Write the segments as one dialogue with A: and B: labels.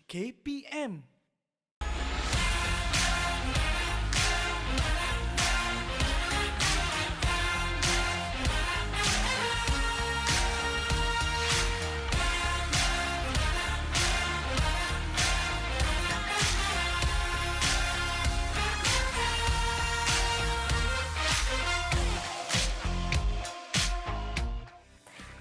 A: KPM.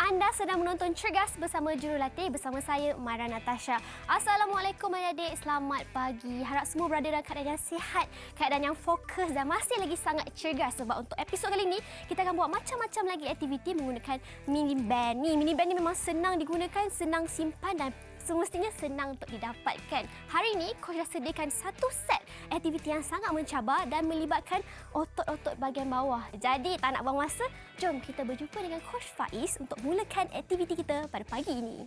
B: Anda sedang menonton Cergas bersama Jurulatih bersama saya, Mara Natasha. Assalamualaikum adik-adik, selamat pagi. Harap semua berada dalam keadaan yang sihat, keadaan yang fokus dan masih lagi sangat cergas. Sebab untuk episod kali ini, kita akan buat macam-macam lagi aktiviti menggunakan mini band ni. Mini band ni memang senang digunakan, senang simpan dan semestinya senang untuk didapatkan. Hari ini, Coach dah sediakan satu set aktiviti yang sangat mencabar dan melibatkan otot-otot bahagian bawah. Jadi, tak nak buang masa, jom kita berjumpa dengan Coach Faiz untuk mulakan aktiviti kita pada pagi ini.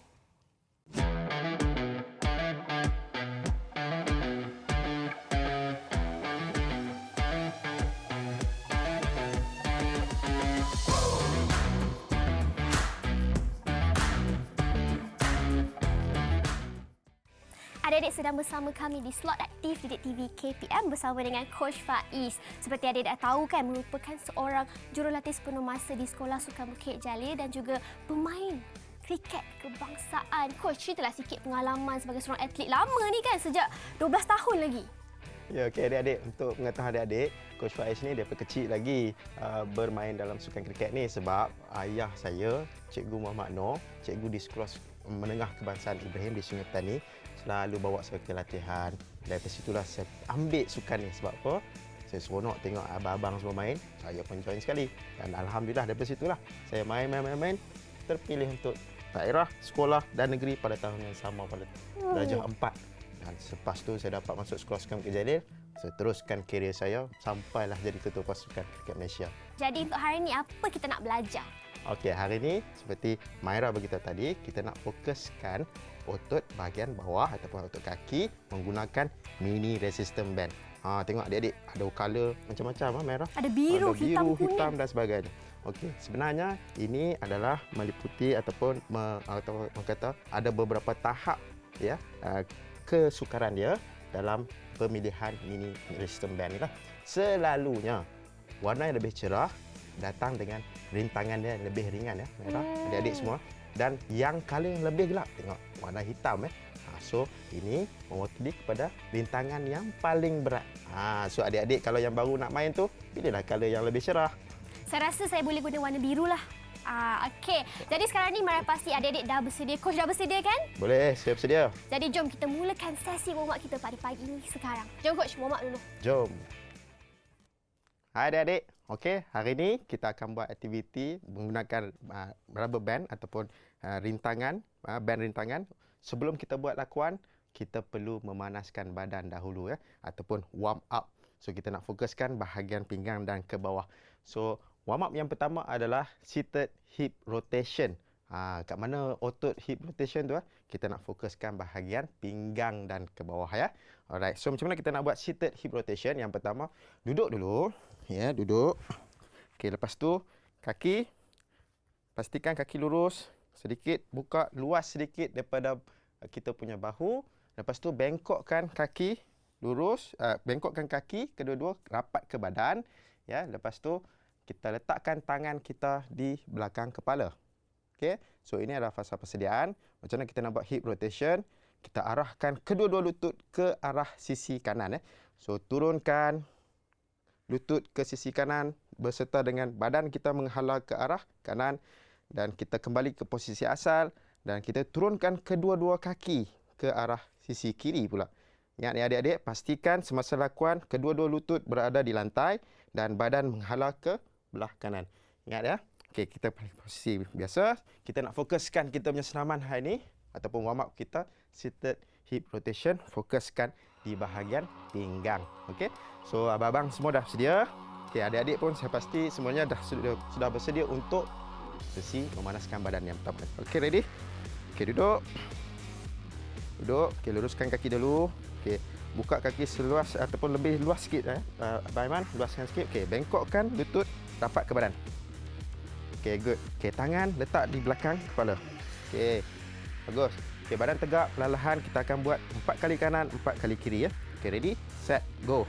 B: Adik-adik sedang bersama kami di slot aktif Didik TV KPM bersama dengan Coach Faiz. Seperti adik-adik dah tahu kan, merupakan seorang jurulatih sepenuh masa di Sekolah Sukan Bukit Jalil dan juga pemain kriket kebangsaan. Coach, ceritalah sikit pengalaman sebagai seorang atlet lama ni kan, sejak 12 tahun lagi.
C: Ya, okey adik-adik. Untuk pengetahuan adik-adik, Coach Faiz ni daripada kecil lagi bermain dalam sukan kriket ni sebab ayah saya, Cikgu Muhammad Noor, cikgu di Sekolah Menengah Kebangsaan Ibrahim di Sungai Petani, selalu bawa saya ke latihan. Dari situlah saya ambil sukan ni. Sebab apa? Saya seronok tengok abang-abang semua main, saya pun join sekali. Dan alhamdulillah daripada situlah saya main, terpilih untuk daerah, sekolah dan negeri pada tahun yang sama pada darjah 4. Dan selepas tu saya dapat masuk Sekolah Sukan Bukit Jalil. Saya teruskan kerjaya saya sampailah jadi ketua pasukan kriket Malaysia.
B: Jadi untuk hari ini, apa kita nak belajar?
C: Okey, hari ini seperti Maira beritahu tadi, kita nak fokuskan otot bahagian bawah ataupun otot kaki menggunakan mini resistance band. Tengok adik-adik, ada color macam-macam Maira.
B: Ada biru,
C: ada biru,
B: hitam,
C: hitam dan sebagainya. Okey, sebenarnya ini adalah meliputi ataupun kata ada beberapa tahap ya kesukaran dia dalam pemilihan mini resistance band ni lah. Selalunya warna yang lebih cerah datang dengan rintangan dia lebih ringan ya, merah adik-adik semua, dan yang color yang lebih gelap tengok warna hitam so ini mewakili kepada rintangan yang paling berat. So adik-adik kalau yang baru nak main tu pilihlah color yang lebih cerah.
B: Saya rasa saya boleh guna warna biru lah. Okey. Jadi sekarang ni Mara pasti adik-adik dah bersedia. Coach dah bersedia kan?
C: Boleh, saya bersedia.
B: Jadi jom kita mulakan sesi warm up kita pada pagi ini sekarang. Jom Coach, warm up dulu.
C: Jom. Hai adik-adik. Okey, hari ini kita akan buat aktiviti menggunakan rubber band ataupun rintangan, band rintangan. Sebelum kita buat lakuan, kita perlu memanaskan badan dahulu ya, ataupun warm up. So kita nak fokuskan bahagian pinggang dan ke bawah. So warm up yang pertama adalah seated hip rotation. Kat mana otot hip rotation tu kita nak fokuskan bahagian pinggang dan ke bawah ya. Alright. So macam mana kita nak buat seated hip rotation? Yang pertama, duduk dulu. Ya, duduk. Okey, lepas tu kaki pastikan kaki lurus, sedikit buka luas sedikit daripada kita punya bahu. Lepas tu bengkokkan kaki lurus, bengkokkan kaki kedua-dua rapat ke badan ya. Lepas tu kita letakkan tangan kita di belakang kepala. Okey. So ini adalah fasa persediaan. Macam mana kita nak buat hip rotation? Kita arahkan kedua-dua lutut ke arah sisi kanan So turunkan lutut ke sisi kanan berserta dengan badan kita menghala ke arah kanan dan kita kembali ke posisi asal dan kita turunkan kedua-dua kaki ke arah sisi kiri pula. Ingat ni adik-adik, pastikan semasa lakuan kedua-dua lutut berada di lantai dan badan menghala ke belah kanan. Ingat ya. Okey, kita balik posisi biasa. Kita nak fokuskan kita punya senaman hari ini ataupun warm up kita seated hip rotation, fokuskan di bahagian pinggang. Okey. So abang-abang semua dah sedia. Okey, adik-adik pun saya pasti semuanya sudah bersedia untuk sesi memanaskan badan yang pertama. Okey, ready? Okey, duduk. Duduk. Okey, luruskan kaki dulu. Okey, buka kaki seluas ataupun lebih luas sikit Abang Aiman, luaskan sikit. Okey, bengkokkan lutut rapat ke badan. Okey, good. Okey, tangan letak di belakang kepala. Okey. Bagus. Okey, badan tegak, perlahan kita akan buat 4 kali kanan, 4 kali kiri ya. Okey, ready, set, go.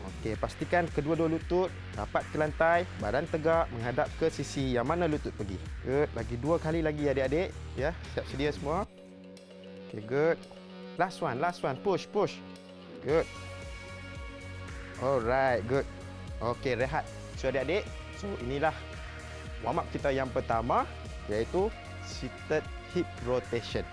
C: Okey, pastikan kedua-dua lutut rapat ke lantai, badan tegak menghadap ke sisi yang mana lutut pergi. Good, lagi 2 kali lagi adik-adik ya. Siap sedia semua. Okey, good. Last one, push, push. Good. Alright, good. Okey, rehat. So adik-adik, so inilah warm up kita yang pertama, iaitu seated hip rotation.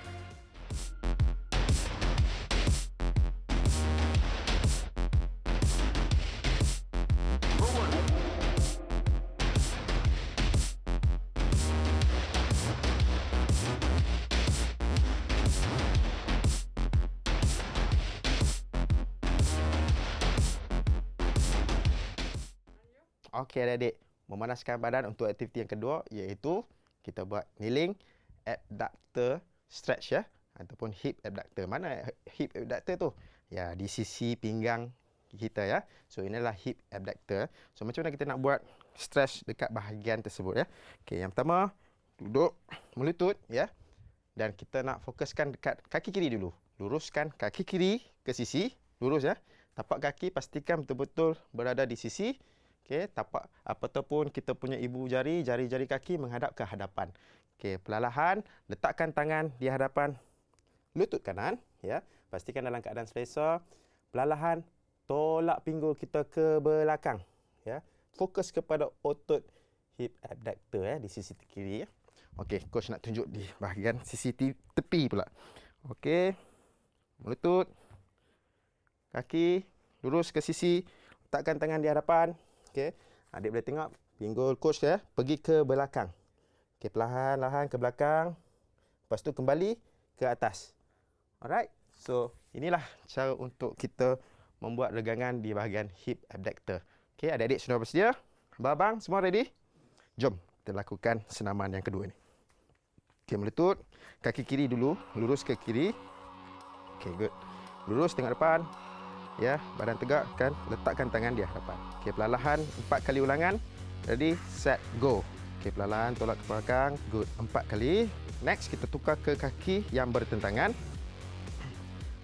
C: Okey adik-adik, memanaskan badan untuk aktiviti yang kedua iaitu kita buat kneeling abductor stretch ya, ataupun hip abductor. Mana hip abductor tu? Ya, di sisi pinggang kita ya. So inilah hip abductor. So macam mana kita nak buat stretch dekat bahagian tersebut ya. Okey, yang pertama duduk melutut ya. Dan kita nak fokuskan dekat kaki kiri dulu. Luruskan kaki kiri ke sisi, lurus ya. Tapak kaki pastikan betul-betul berada di sisi. Okey, tapak ataupun kita punya ibu jari, jari-jari kaki menghadap ke hadapan. Okey, perlahan letakkan tangan di hadapan lutut kanan ya. Pastikan dalam keadaan selesa. Perlahan tolak pinggul kita ke belakang ya. Fokus kepada otot hip abductor ya di sisi kiri ya. Okey, coach nak tunjuk di bahagian sisi tepi pula. Okey. Melutut. Kaki lurus ke sisi, letakkan tangan di hadapan. Okey. Adik boleh tengok pinggul coach ya, pergi ke belakang. Okey, perlahan-lahan ke belakang. Lepas tu kembali ke atas. Alright. So, inilah cara untuk kita membuat regangan di bahagian hip abductor. Okey, adik-adik sudah bersedia? Abang-abang semua ready? Jom kita lakukan senaman yang kedua ni. Okey, melutut. Kaki kiri dulu, lurus ke kiri. Okey, good. Lurus tengok depan. Ya, badan tegak kan, letakkan tangan di hadapan. Okey, perlahan 4 kali ulangan. Ready, set, go. Okey, perlahan tolak ke belakang. Good. 4 kali. Next kita tukar ke kaki yang bertentangan.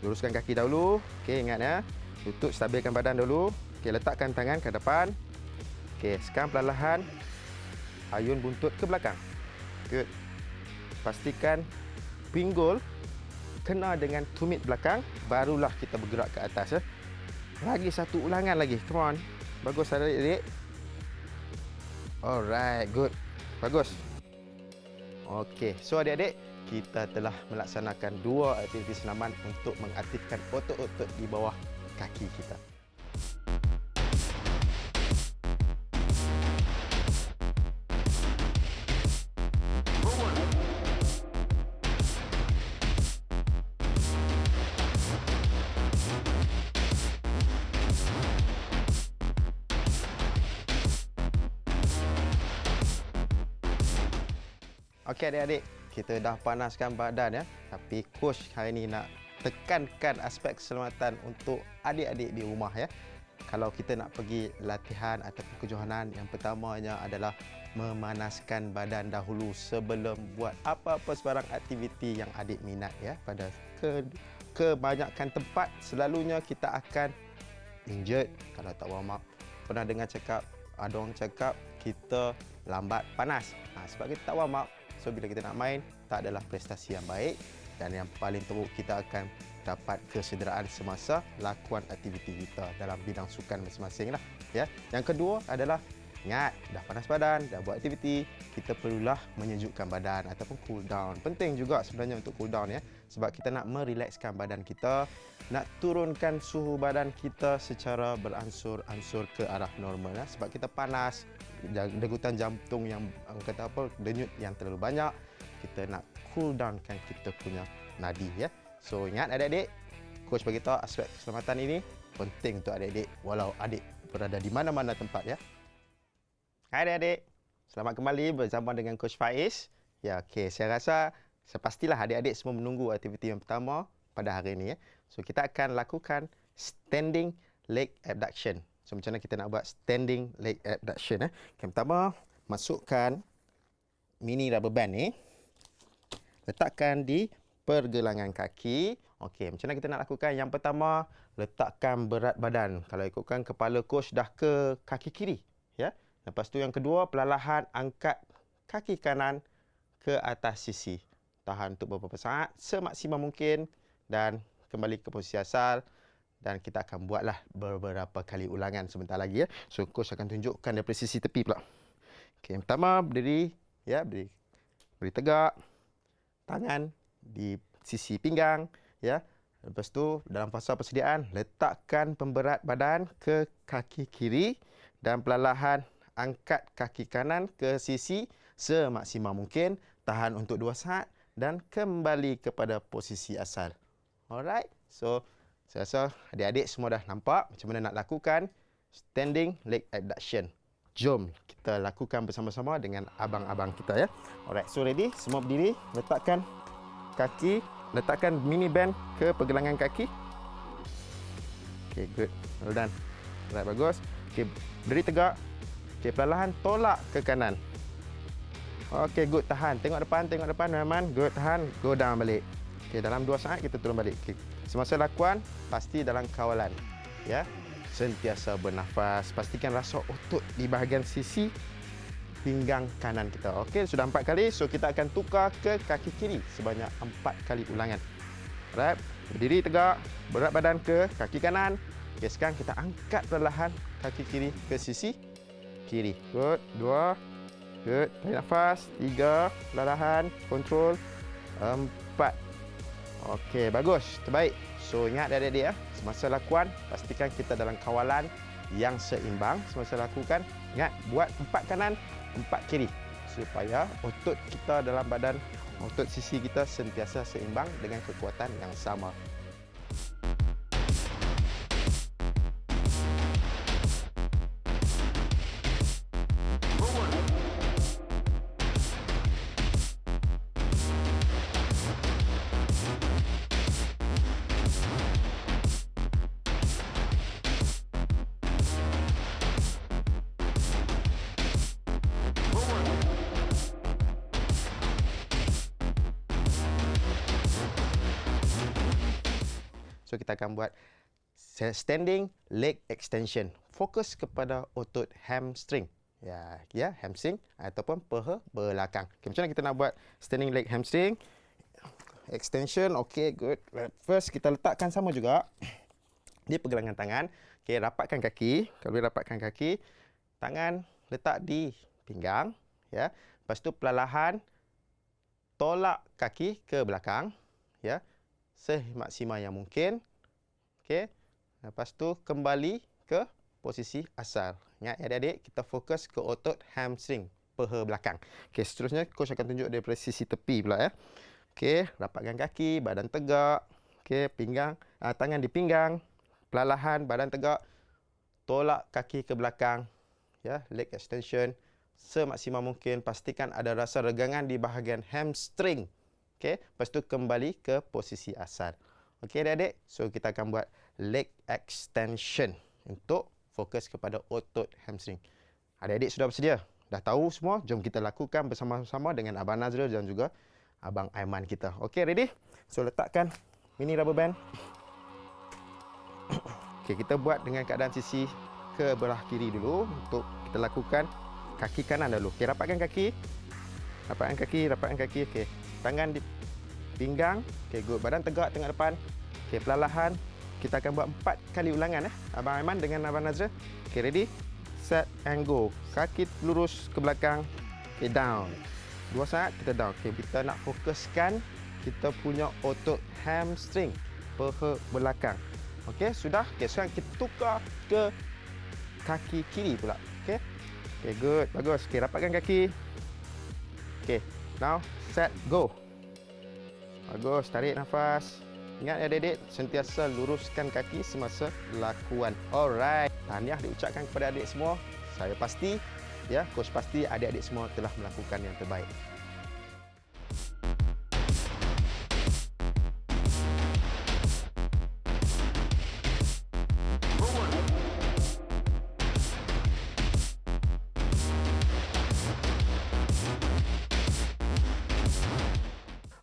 C: Luruskan kaki dahulu. Okey, ingat ya. Lutut stabilkan badan dulu. Okey, letakkan tangan ke depan. Okey, sekarang perlahan ayun buntut ke belakang. Good. Pastikan pinggul kena dengan tumit belakang, barulah kita bergerak ke atas ya. Lagi satu ulangan lagi. Come on. Bagus adik-adik. Alright, good. Bagus. Okey, so adik-adik, kita telah melaksanakan 2 aktiviti senaman untuk mengaktifkan otot-otot di bawah kaki kita. Okey adik-adik, kita dah panaskan badan ya. Tapi coach hari ini nak tekankan aspek keselamatan untuk adik-adik di rumah ya. Kalau kita nak pergi latihan ataupun kejohanan, yang pertamanya adalah memanaskan badan dahulu sebelum buat apa-apa sebarang aktiviti yang adik minat ya. Pada kebanyakan tempat selalunya kita akan injured kalau tak warm up. Pernah dengar cakap, ada orang cakap kita lambat panas. Sebab kita tak warm up. So bila kita nak main, tak adalah prestasi yang baik, dan yang paling teruk kita akan dapat kesederaan semasa lakuan aktiviti kita dalam bidang sukan masing-masing lah ya. Yang kedua adalah ingat, dah panas badan, dah buat aktiviti, kita perlulah menyejukkan badan ataupun cool down. Penting juga sebenarnya untuk cool down ya, sebab kita nak merilekskan badan kita, nak turunkan suhu badan kita secara beransur-ansur ke arah normal ya. Sebab kita panas, degutan jantung yang kata apa, denyut yang terlalu banyak, kita nak cool down kan kita punya nadi ya. So ingat adik-adik, coach bagi tahu aspek keselamatan ini penting untuk adik-adik walau adik berada di mana-mana tempat ya. Hai adik-adik, selamat kembali bersama dengan Coach Faiz. Ya, okey, saya rasa sepastilah adik-adik semua menunggu aktiviti yang pertama pada hari ini ya. So kita akan lakukan standing leg abduction. So macam mana kita nak buat standing leg abduction ya. Yang pertama, masukkan mini rubber band ni. Letakkan di pergelangan kaki. Okey, macam mana kita nak lakukan? Yang pertama, letakkan berat badan. Kalau ikutkan kepala coach dah ke kaki kiri, ya. Lepas tu yang kedua, perlahan angkat kaki kanan ke atas sisi. Tahan untuk beberapa saat semaksimal mungkin dan kembali ke posisi asal, dan kita akan buatlah beberapa kali ulangan sebentar lagi, ya. So coach akan tunjukkan dari sisi tepi pula. Okey, yang pertama berdiri, ya, berdiri tegak. Tangan di sisi pinggang, ya. Lepas tu dalam fasa persediaan, letakkan pemberat badan ke kaki kiri dan perlahan angkat kaki kanan ke sisi semaksimal mungkin. Tahan untuk 2 saat dan kembali kepada posisi asal. Alright. So, saya rasa adik-adik semua dah nampak macam mana nak lakukan standing leg abduction. Jom kita lakukan bersama-sama dengan abang-abang kita, ya. Alright, so ready? Semua berdiri, letakkan kaki, letakkan mini band ke pergelangan kaki. Okay, good. Well done. Alright, bagus. Okay, berdiri tegak. Okay, perlahan tolak ke kanan. Okay, good. Tahan. Tengok depan, Rahman. Good, tahan. Go down balik. Okay, dalam 2 saat kita turun balik. Okay. Semasa lakukan, pasti dalam kawalan, ya. Sentiasa bernafas. Pastikan rasa otot di bahagian sisi pinggang kanan kita. Okey, sudah 4 kali. So, kita akan tukar ke kaki kiri sebanyak 4 kali ulangan. Alright. Berdiri tegak. Berat badan ke kaki kanan. Okey, sekarang kita angkat perlahan kaki kiri ke sisi kiri. Good. 2. Good. Tarik nafas. 3. Perlahan. Kontrol. 4. Okey, bagus. Terbaik. So, ingat adik-adik, ya. Semasa lakukan, pastikan kita dalam kawalan yang seimbang. Semasa lakukan, ingat buat 4 kanan, 4 kiri. Supaya otot kita dalam badan, otot sisi kita sentiasa seimbang dengan kekuatan yang sama. So, kita akan buat standing leg extension. Fokus kepada otot hamstring. Ya, hamstring ataupun paha belakang. Okay, macam mana kita nak buat standing leg hamstring? Extension, okay, good. First, kita letakkan sama juga di pergelangan tangan. Okay, rapatkan kaki. Kalau boleh rapatkan kaki, tangan letak di pinggang. Ya. Lepas tu, perlahan tolak kaki ke belakang. Ya. Semaksimal yang mungkin. Okey. Lepas tu kembali ke posisi asal. Ingat adik-adik, kita fokus ke otot hamstring, paha belakang. Okey, seterusnya coach akan tunjuk dari sisi tepi pula, ya. Okey, rapatkan kaki, badan tegak. Okey, pinggang, tangan di pinggang. Perlahan badan tegak. Tolak kaki ke belakang. Ya, leg extension semaksimal mungkin. Pastikan ada rasa regangan di bahagian hamstring. Okey, lepas tu kembali ke posisi asal. Okey adik-adik, so kita akan buat leg extension untuk fokus kepada otot hamstring. Adik-adik sudah bersedia? Dah tahu semua? Jom kita lakukan bersama-sama dengan Abang Nazrul dan juga Abang Aiman kita. Okey, ready? So letakkan mini rubber band. Okey, kita buat dengan keadaan sisi ke belah kiri dulu untuk kita lakukan kaki kanan dulu. Okey, rapatkan kaki. Rapatkan kaki. Okey. Tangan di pinggang. Okey, good. Badan tegak, tengok depan. Okey, perlahan kita akan buat 4 kali ulangan, Abang Aiman dengan Abang Nazrul. Okey, ready? Set and go. Kaki lurus ke belakang. Okey, down. 2 saat kita down. Okey, kita nak fokuskan kita punya otot hamstring, paha belakang. Okey, sudah. Okey, sekarang kita tukar ke kaki kiri pula. Okey. Okey, good. Bagus. Okey, rapatkan kaki. Okey, now set go. Bagus, tarik nafas. Ingat adik-adik, sentiasa luruskan kaki semasa lakuan. Alright. Tahniah diucapkan kepada adik semua. Saya pasti, ya, coach pasti adik-adik semua telah melakukan yang terbaik.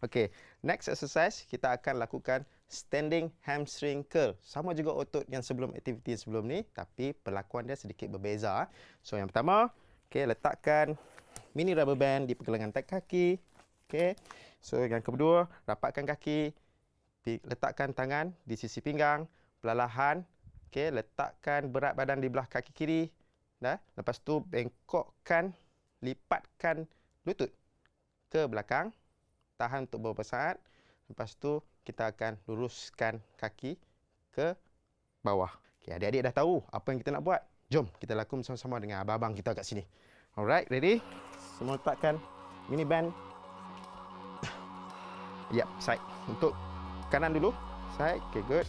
C: Okey, next exercise kita akan lakukan standing hamstring curl. Sama juga otot yang sebelum aktiviti sebelum ni, tapi perlakuan dia sedikit berbeza. So yang pertama, okey, letakkan mini rubber band di pergelangan kaki. Okey. So yang kedua, rapatkan kaki, letakkan tangan di sisi pinggang, perlahan. Okey, letakkan berat badan di belah kaki kiri. Dah. Lepas tu bengkokkan, lipatkan lutut ke belakang. Tahan untuk beberapa saat. Lepas tu kita akan luruskan kaki ke bawah. Okey, adik-adik dah tahu apa yang kita nak buat. Jom kita lakukan bersama-sama dengan abang-abang kita kat sini. Alright, ready? Semua letakkan mini band. Yep, side. Untuk kanan dulu. Side. Okey, good.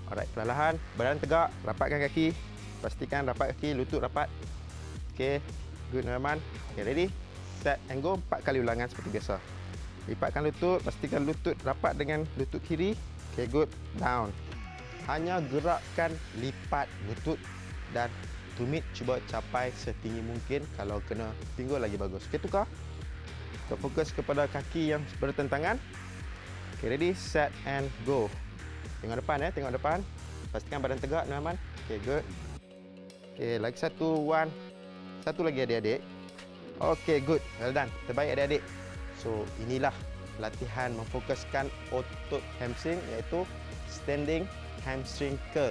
C: Alright, perlahan, badan tegak, rapatkan kaki. Pastikan rapat kaki, lutut rapat. Okey, good, Norman. Okey, ready? Set and go. 4 kali ulangan seperti biasa. Lipatkan lutut, pastikan lutut rapat dengan lutut kiri. Okey, good. Down. Hanya gerakkan lipat lutut dan tumit cuba capai setinggi mungkin. Kalau kena pinggul lagi bagus. Okey, tukar. Kita fokus kepada kaki yang bertentangan. Okey, ready, set and go. Tengok depan tengok depan. Pastikan badan tegak, Norman. Okey, good. Okey, lagi satu, one. Satu lagi adik-adik. Okey, good. Well done. Terbaik adik-adik. So, inilah latihan memfokuskan otot hamstring iaitu standing hamstring curl.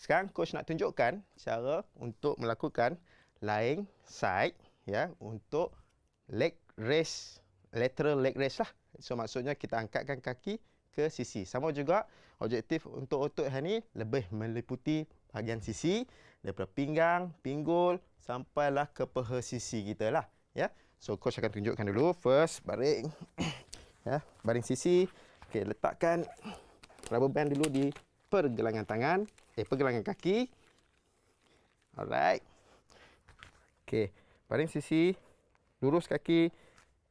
C: Sekarang coach nak tunjukkan cara untuk melakukan lying side ya untuk leg raise, lateral leg raise lah. So maksudnya kita angkatkan kaki ke sisi. Sama juga objektif untuk otot hari ni lebih meliputi bahagian sisi daripada pinggang, pinggul sampailah ke peha sisi kita lah ya. So coach akan tunjukkan dulu. First baring ya, baring sisi. Okey, letakkan rubber band dulu di pergelangan tangan, pergelangan kaki. Alright. Okey, baring sisi, lurus kaki,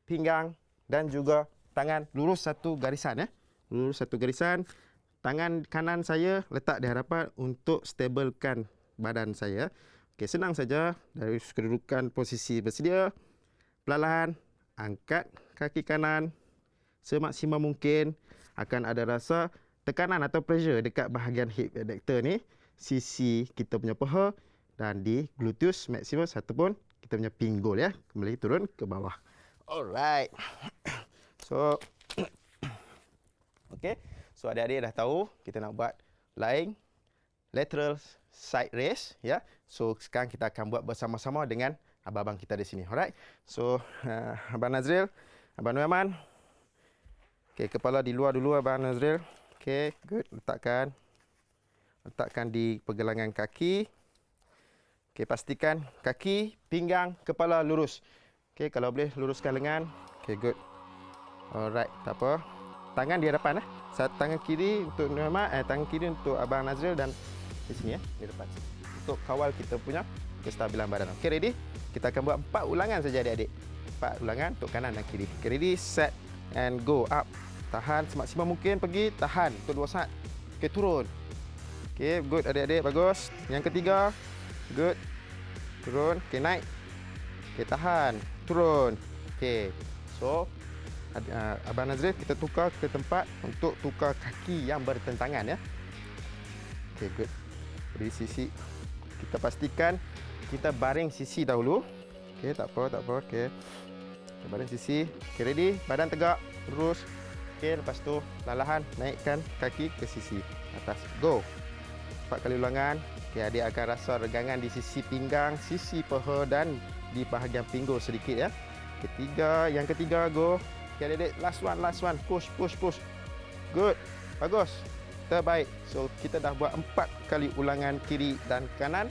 C: pinggang dan juga tangan lurus satu garisan ya. Lurus satu garisan. Tangan kanan saya letak di hadapan untuk stabilkan badan saya. Okey, senang saja dari kedudukan posisi bersedia. Perlahan angkat kaki kanan semaksimal mungkin. Akan ada rasa tekanan atau pressure dekat bahagian hip adductor ni, sisi kita punya peha dan di gluteus maximus ataupun kita punya pinggul ya. Kembali turun ke bawah. Alright. So okey. So adik-adik dah tahu kita nak buat lying lateral side raise ya. So sekarang kita akan buat bersama-sama dengan abang-abang kita di sini. Alright. So Abang Nazril, Abang Nuaiman. Okey, kepala di luar dulu Abang Nazril. Okey, good. Letakkan di pergelangan kaki. Okey, pastikan kaki, pinggang, kepala lurus. Okey, kalau boleh luruskan lengan. Okey, good. Alright, tak apa. Tangan di hadapan Satu tangan kiri untuk Nuaiman, tangan kiri untuk Abang Nazril dan di sini di depan. Untuk kawal kita punya kestabilan badan. Okey, ready? Kita akan buat 4 ulangan saja adik-adik. 4 ulangan untuk kanan dan kiri. Okey, ready, set and go. Up. Tahan semaksimal mungkin pergi. Tahan untuk 2 saat. Okey, turun. Okey, good adik-adik, bagus. Yang ketiga. Good. Turun. Okey, naik. Okey, tahan. Turun. Okey. So, Abang Nazril kita tukar ke tempat untuk tukar kaki yang bertentangan ya. Okey, good. Dari sisi kita pastikan kita baring sisi dahulu. Okey, tak apa. Okey. Kita baring sisi. Okey, ready? Badan tegak, lurus. Okey, lepas tu perlahan naikkan kaki ke sisi atas. Go. 4 kali ulangan. Okey, adik akan rasa regangan di sisi pinggang, sisi peha dan di bahagian pinggul sedikit ya. Yang ketiga go. Okey, adik, last one. Push. Good. Bagus. Terbaik. So, kita dah buat 4 kali ulangan kiri dan kanan.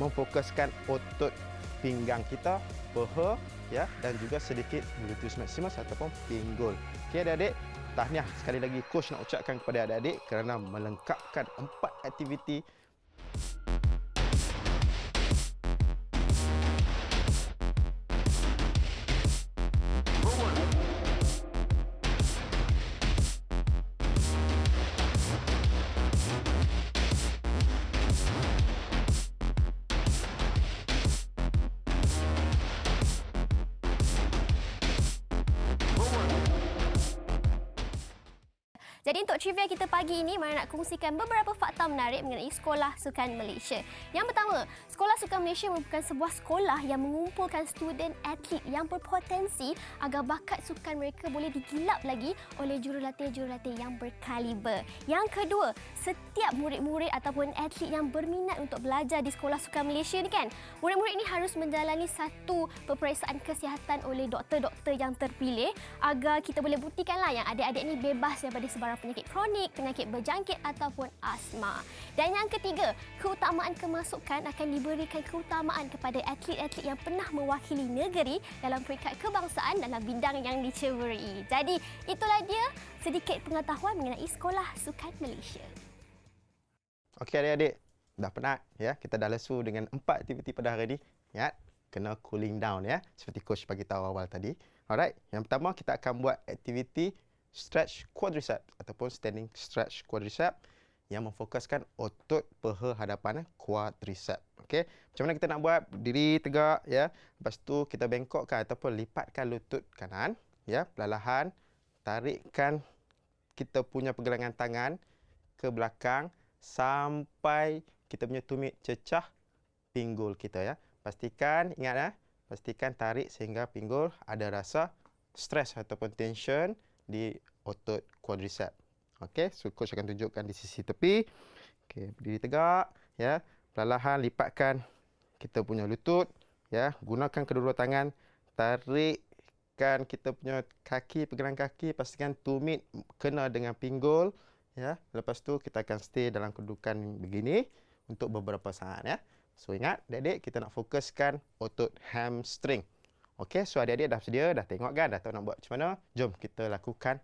C: Memfokuskan otot pinggang kita, peha ya, dan juga sedikit gluteus maximus ataupun pinggul. Okey adik-adik, tahniah sekali lagi coach nak ucapkan kepada adik-adik kerana melengkapkan 4 aktiviti
B: Jadi untuk trivia kita pagi ini, Mara nak kongsikan beberapa fakta menarik mengenai Sekolah Sukan Malaysia. Yang pertama, Sekolah Sukan Malaysia merupakan sebuah sekolah yang mengumpulkan student atlet yang berpotensi agar bakat sukan mereka boleh digilap lagi oleh jurulatih-jurulatih yang berkaliber. Yang kedua, setiap murid-murid ataupun atlet yang berminat untuk belajar di Sekolah Sukan Malaysia ni kan, murid-murid ini harus menjalani satu peperiksaan kesihatan oleh doktor-doktor yang terpilih agar kita boleh buktikanlah yang adik-adik ni bebas daripada sebarang penyakit kronik, penyakit berjangkit ataupun asma. Dan yang ketiga, keutamaan kemasukan akan diberikan keutamaan kepada atlet-atlet yang pernah mewakili negeri dalam peringkat kebangsaan dalam bidang yang diceburi. Jadi, itulah dia sedikit pengetahuan mengenai Sekolah Sukan Malaysia.
C: Okey adik-adik, dah penat ya. Kita dah lesu dengan 4 aktiviti pada hari ini. Ingat, kena cooling down ya, seperti coach bagi tahu awal tadi. Alright, yang pertama kita akan buat aktiviti stretch quadriceps ataupun standing stretch quadriceps yang memfokuskan otot peha hadapan quadriceps. Okey, macam mana kita nak buat? Berdiri tegak ya. Lepas tu kita bengkokkan ataupun lipatkan lutut kanan ya, perlahan tarikkan kita punya pergelangan tangan ke belakang sampai kita punya tumit cecah pinggul kita ya. Pastikan, ingat ya, pastikan tarik sehingga pinggul ada rasa stres ataupun tension di otot quadriceps. Okey, so coach akan tunjukkan di sisi tepi. Okey, berdiri tegak ya. Perlahan lipatkan kita punya lutut ya. Gunakan kedua-dua tangan, tarikkan kita punya kaki, pegangan kaki, pastikan tumit kena dengan pinggul ya. Lepas tu kita akan stay dalam kedudukan begini untuk beberapa saat ya. So ingat, adik-adik, kita nak fokuskan otot hamstring. Okey, so adik-adik dah sedia, dah tengok kan, dah tahu nak buat macam mana? Jom kita lakukan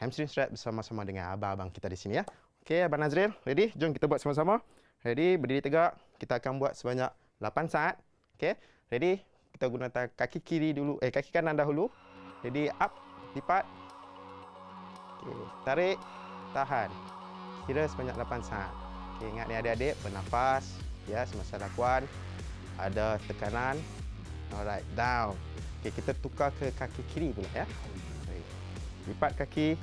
C: hamstring stretch bersama-sama dengan abang-abang kita di sini ya. Okey, Abang Nazril, ready? Jom kita buat sama-sama. Ready, berdiri tegak. Kita akan buat sebanyak 8 saat. Okey, ready? Kita gunakan kaki kiri dulu, kaki kanan dahulu. Ready, up, lipat. Okey, tarik, tahan. Kira sebanyak 8 saat. Okey, ingat ni adik-adik, bernafas ya semasa lakuan. Ada tekanan. Alright, down. Okey, kita tukar ke kaki kiri pula ya. Lipat kaki.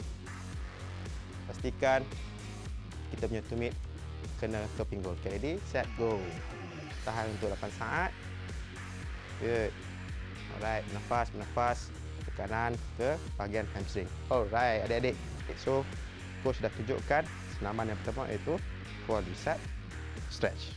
C: Pastikan kita punya tumit kena ke pinggul. Okay, ready, set, go. Tahan untuk 8 saat. Good. Alright, bernafas. Tekanan ke bahagian hamstring. Alright, adik-adik. Okay, so, coach dah tunjukkan senaman yang pertama iaitu quadriceps stretch.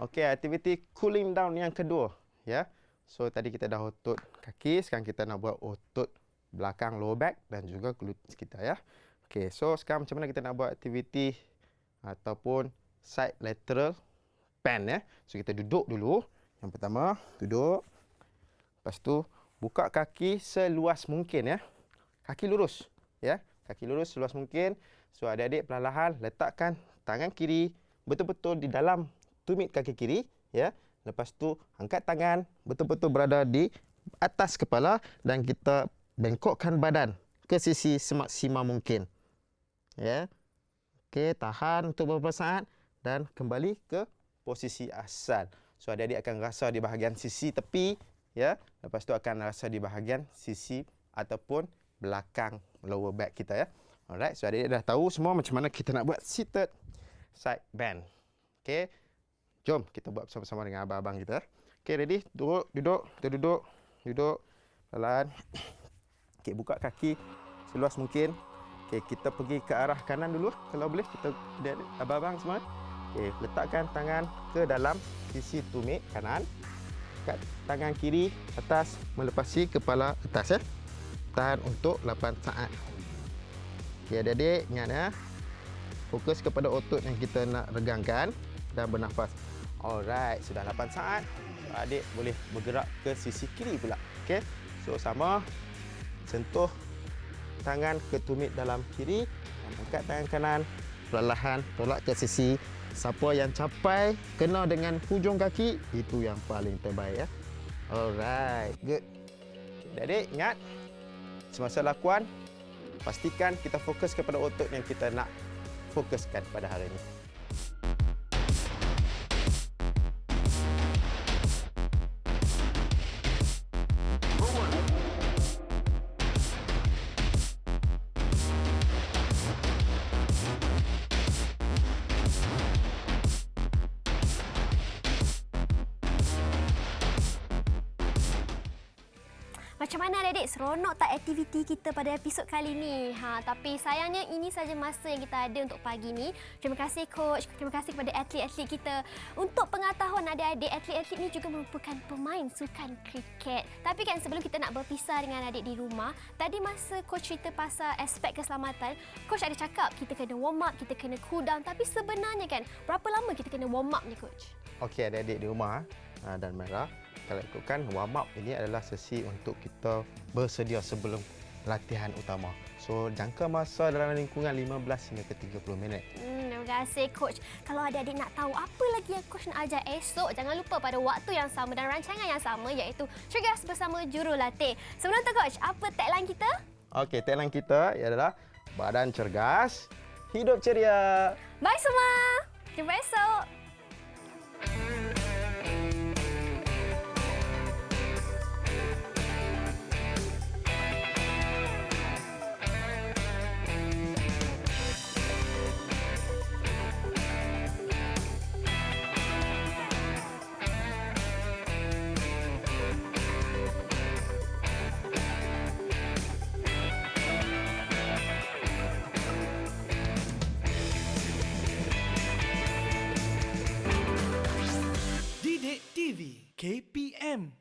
C: Okey, aktiviti cooling down yang kedua ya. So tadi kita dah otot kaki, sekarang kita nak buat otot belakang lower back dan juga gluteus kita ya. Okey, so sekarang macam mana kita nak buat aktiviti ataupun side lateral bend ya. So kita duduk dulu. Yang pertama, duduk. Lepas tu buka kaki seluas mungkin ya. Kaki lurus ya. Kaki lurus seluas mungkin. So adik-adik perlahan letakkan tangan kiri betul-betul di dalam tumit kaki kiri ya. Lepas tu angkat tangan betul-betul berada di atas kepala dan kita bengkokkan badan ke sisi semaksimal mungkin. Ya. Okey, tahan untuk beberapa saat dan kembali ke posisi asal. So adik-adik akan rasa di bahagian sisi tepi ya. Lepas tu akan rasa di bahagian sisi ataupun belakang lower back kita ya. Alright, so adik-adik dah tahu semua macam mana kita nak buat seated side bend. Okey. Jom kita buat bersama-sama dengan abang-abang kita. Okey, ready? Duduk. Kita duduk. Pelan. Okey, buka kaki seluas mungkin. Okey, kita pergi ke arah kanan dulu. Kalau boleh, kita abang-abang semua. Okey, letakkan tangan ke dalam sisi tumit kanan. Kat tangan kiri atas melepasi kepala atas ya. Tahan untuk 8 saat. Okey, adik-adik ingat ya. Fokus kepada otot yang kita nak regangkan dan bernafas. Alright, sudah 8 saat. So, adik boleh bergerak ke sisi kiri pula. Okey. So sama, sentuh tangan ke tumit dalam kiri, angkat tangan kanan, perlahan tolak ke sisi. Siapa yang capai kena dengan hujung kaki, itu yang paling terbaik ya. Alright, good. Adik-adik, ingat. Semasa lakuan, pastikan kita fokus kepada otot yang kita nak fokuskan pada hari ini.
B: Macam mana adik-adik? Seronok tak aktiviti kita pada episod kali ni? Tapi sayangnya ini saja masa yang kita ada untuk pagi ni. Terima kasih coach, terima kasih kepada atlet-atlet kita. Untuk pengetahuan adik-adik, atlet-atlet ni juga merupakan pemain sukan kriket. Tapi kan sebelum kita nak berpisah dengan adik di rumah, tadi masa coach cerita pasal aspek keselamatan, coach ada cakap kita kena warm up, kita kena cool down. Tapi sebenarnya kan, berapa lama kita kena warm up ni coach?
C: Okey, adik-adik di rumah dan Merah, kalau ikutkan warm up ini adalah sesi untuk kita bersedia sebelum latihan utama. So, jangka masa dalam lingkungan 15 hingga ke 30 minit.
B: Terima kasih coach. Kalau adik-adik nak tahu apa lagi yang coach nak ajar esok, jangan lupa pada waktu yang sama dan rancangan yang sama iaitu Cergas bersama Jurulatih. Sebelum tu coach, apa tagline kita?
C: Okey, tagline kita adalah badan cergas, hidup ceria.
B: Bye semua. Jumpa esok.
A: Didik TV KPM